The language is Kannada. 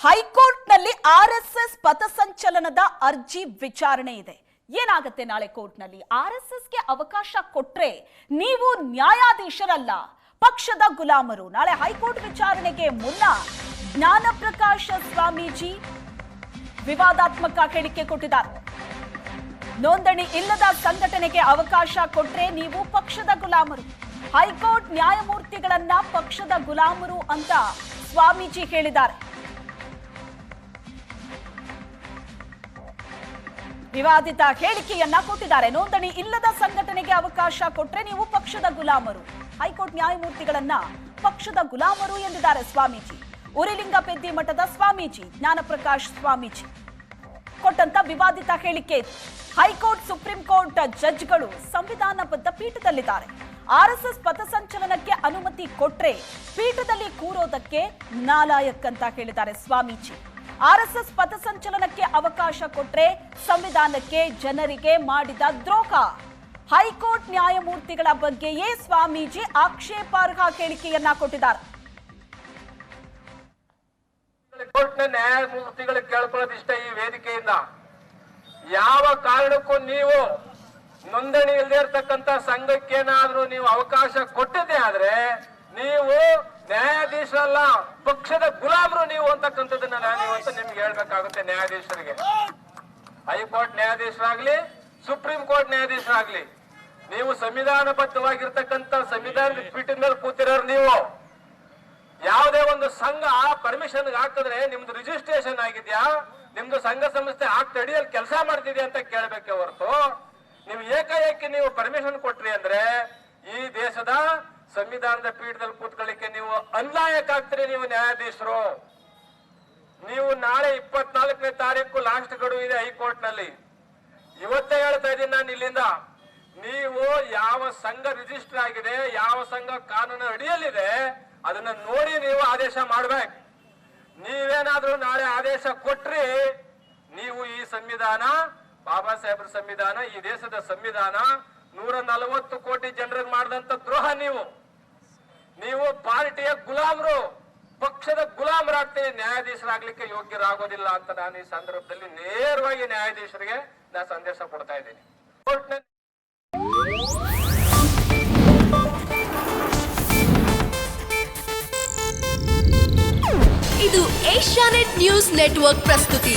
ಹೈಕೋರ್ಟ್ನಲ್ಲಿ ಆರ್ಎಸ್ಎಸ್ ಪಥಸಂಚಲನದ ಅರ್ಜಿ ವಿಚಾರಣೆ ಇದೆ. ಏನಾಗುತ್ತೆ ನಾಳೆ ಕೋರ್ಟ್ನಲ್ಲಿ? ಆರ್ಎಸ್ಎಸ್ಗೆ ಅವಕಾಶ ಕೊಟ್ರೆ ನೀವು ನ್ಯಾಯಾಧೀಶರಲ್ಲ, ಪಕ್ಷದ ಗುಲಾಮರು. ನಾಳೆ ಹೈಕೋರ್ಟ್ ವಿಚಾರಣೆಗೆ ಮುನ್ನ ಜ್ಞಾನಪ್ರಕಾಶ ಸ್ವಾಮೀಜಿ ವಿವಾದಾತ್ಮಕ ಹೇಳಿಕೆ ಕೊಟ್ಟಿದ್ದಾರೆ. ನೋಂದಣಿ ಇಲ್ಲದ ಸಂಘಟನೆಗೆ ಅವಕಾಶ ಕೊಟ್ರೆ ನೀವು ಪಕ್ಷದ ಗುಲಾಮರು. ಹೈಕೋರ್ಟ್ ನ್ಯಾಯಮೂರ್ತಿಗಳನ್ನ ಪಕ್ಷದ ಗುಲಾಮರು ಅಂತ ಸ್ವಾಮೀಜಿ ಹೇಳಿದ್ದಾರೆ. ವಿವಾದಿತ ಹೇಳಿಕೆಯನ್ನ ಕೊಟ್ಟಿದ್ದಾರೆ. ನೋಂದಣಿ ಇಲ್ಲದ ಸಂಘಟನೆಗೆ ಅವಕಾಶ ಕೊಟ್ರೆ ನೀವು ಪಕ್ಷದ ಗುಲಾಮರು. ಹೈಕೋರ್ಟ್ ನ್ಯಾಯಮೂರ್ತಿಗಳನ್ನ ಪಕ್ಷದ ಗುಲಾಮರು ಎಂದಿದ್ದಾರೆ ಸ್ವಾಮೀಜಿ. ಉರಿಲಿಂಗಪೆದ್ದಿ ಮಠದ ಸ್ವಾಮೀಜಿ ಜ್ಞಾನಪ್ರಕಾಶ್ ಸ್ವಾಮೀಜಿ ಕೊಟ್ಟಂತ ವಿವಾದಿತ ಹೇಳಿಕೆ. ಹೈಕೋರ್ಟ್ ಸುಪ್ರೀಂ ಕೋರ್ಟ್ ಜಡ್ಜ್ಗಳು ಸಂವಿಧಾನಬದ್ಧ ಪೀಠದಲ್ಲಿದ್ದಾರೆ. ಆರ್ಎಸ್ಎಸ್ ಪಥಸಂಚಲನಕ್ಕೆ ಅನುಮತಿ ಕೊಟ್ರೆ ಪೀಠದಲ್ಲಿ ಕೂರೋದಕ್ಕೆ ನಾಲಾಯಕ್ ಅಂತ ಹೇಳಿದ್ದಾರೆ ಸ್ವಾಮೀಜಿ. ಆರ್ಎಸ್ಎಸ್ ಪಥಸಂಚಲನಕ್ಕೆ ಅವಕಾಶ ಕೊಟ್ರೆ ಸಂವಿಧಾನಕ್ಕೆ, ಜನರಿಗೆ ಮಾಡಿದ ದ್ರೋಹ. ಹೈಕೋರ್ಟ್ ನ್ಯಾಯಮೂರ್ತಿಗಳ ಬಗ್ಗೆಯೇ ಸ್ವಾಮೀಜಿ ಆಕ್ಷೇಪಾರ್ಹ ಹೇಳಿಕೆಯನ್ನ ಕೊಟ್ಟಿದ್ದಾರೆ. ಕೋರ್ಟ್ನ ನ್ಯಾಯಮೂರ್ತಿಗಳು ಕೇಳ್ಕೊಳ್ಳೋದಿಷ್ಟ, ಈ ವೇದಿಕೆಯಿಂದ ಯಾವ ಕಾರಣಕ್ಕೂ ನೀವು ನೋಂದಣಿ ಇಲ್ಲದೆ ಇರತಕ್ಕಂತ ಸಂಘಕ್ಕೇನಾದ್ರೂ ನೀವು ಅವಕಾಶ ಕೊಟ್ಟಿದ್ದೆ ಆದ್ರೆ ನೀವು ನ್ಯಾಯಾಧೀಶರಲ್ಲ, ಪಕ್ಷದ ಗುಲಾಮರು ನೀವು ಅಂತಕ್ಕಂಥದ್ದನ್ನ ನಾನು ಇವತ್ತು ನಿಮ್ಗೆ ಹೇಳ್ಬೇಕಾಗುತ್ತೆ. ನ್ಯಾಯಾಧೀಶರಿಗೆ, ಹೈಕೋರ್ಟ್ ನ್ಯಾಯಾಧೀಶರಾಗ್ಲಿ, ಸುಪ್ರೀಂ ಕೋರ್ಟ್ ನ್ಯಾಯಾಧೀಶರಾಗ್ಲಿ, ನೀವು ಸಂವಿಧಾನಬದ್ಧವಾಗಿರ್ತಕ್ಕಂಥ ಸಂವಿಧಾನದ ಪೀಠದ ಮೇಲೆ ಕೂತಿರೋರು. ನೀವು ಯಾವುದೇ ಒಂದು ಸಂಘ ಪರ್ಮಿಷನ್ ಹಾಕಿದ್ರೆ ನಿಮ್ದು ರಿಜಿಸ್ಟ್ರೇಷನ್ ಆಗಿದ್ಯಾ, ನಿಮ್ದು ಸಂಘ ಸಂಸ್ಥೆ ಆಕ್ಟ್ ಅಡಿಯಲ್ಲಿ ಕೆಲಸ ಮಾಡ್ತಿದ್ಯಾ ಅಂತ ಕೇಳಬೇಕೆ ಹೊರತು ನೀವು ಏಕಾಏಕಿ ನೀವು ಪರ್ಮಿಷನ್ ಕೊಟ್ರಿ ಅಂದ್ರೆ ಈ ದೇಶದ ಸಂವಿಧಾನದ ಪೀಠದಲ್ಲಿ ಕೂತ್ಕೊಳ್ಳಿಕ್ಕೆ ನೀವು ಅನ್ಲಾಯಕ್ ಆಗ್ತೀರಿ. ನೀವು ನ್ಯಾಯಾಧೀಶರು, ನೀವು ನಾಳೆ 24ನೇ ತಾರೀಕು ಲಾಸ್ಟ್ ಗಡುವು ಇದೆ ಹೈಕೋರ್ಟ್ ನಲ್ಲಿ. ಇವತ್ತೇ ಹೇಳ್ತಾ ಇದ್ದೀನಿ ನಾನು ಇಲ್ಲಿಂದ, ನೀವು ಯಾವ ಸಂಘ ರಿಜಿಸ್ಟರ್ ಆಗಿದೆ, ಯಾವ ಸಂಘ ಕಾನೂನು ಅಡಿಯಲ್ಲಿದೆ ಅದನ್ನ ನೋಡಿ ನೀವು ಆದೇಶ ಮಾಡ್ಬೇಕು. ನೀವೇನಾದ್ರೂ ನಾಳೆ ಆದೇಶ ಕೊಟ್ರಿ ನೀವು ಈ ಸಂವಿಧಾನ, ಬಾಬಾ ಸಾಹೇಬ್ರ ಸಂವಿಧಾನ, ಈ ದೇಶದ ಸಂವಿಧಾನ, 140 ಕೋಟಿ ಜನರಿಗೆ ಮಾಡಿದಂತ ದ್ರೋಹ. ನೀವು ಪಾರ್ಟಿಯ ಗುಲಾಮರು, ಪಕ್ಷದ ಗುಲಾಮರಾಗ್ತೀವಿ, ನ್ಯಾಯಾಧೀಶರಾಗ್ಲಿಕ್ಕೆ ಯೋಗ್ಯರಾಗೋದಿಲ್ಲ ಅಂತ ನಾನು ಈ ಸಂದರ್ಭದಲ್ಲಿ ನೇರವಾಗಿ ನ್ಯಾಯಾಧೀಶರಿಗೆ ನಾನು ಸಂದೇಶ ಕೊಡ್ತಾ ಇದ್ದೀನಿ. ಇದು ಏಷ್ಯಾನೆಟ್ ನ್ಯೂಸ್ ನೆಟ್ವರ್ಕ್ ಪ್ರಸ್ತುತಿ.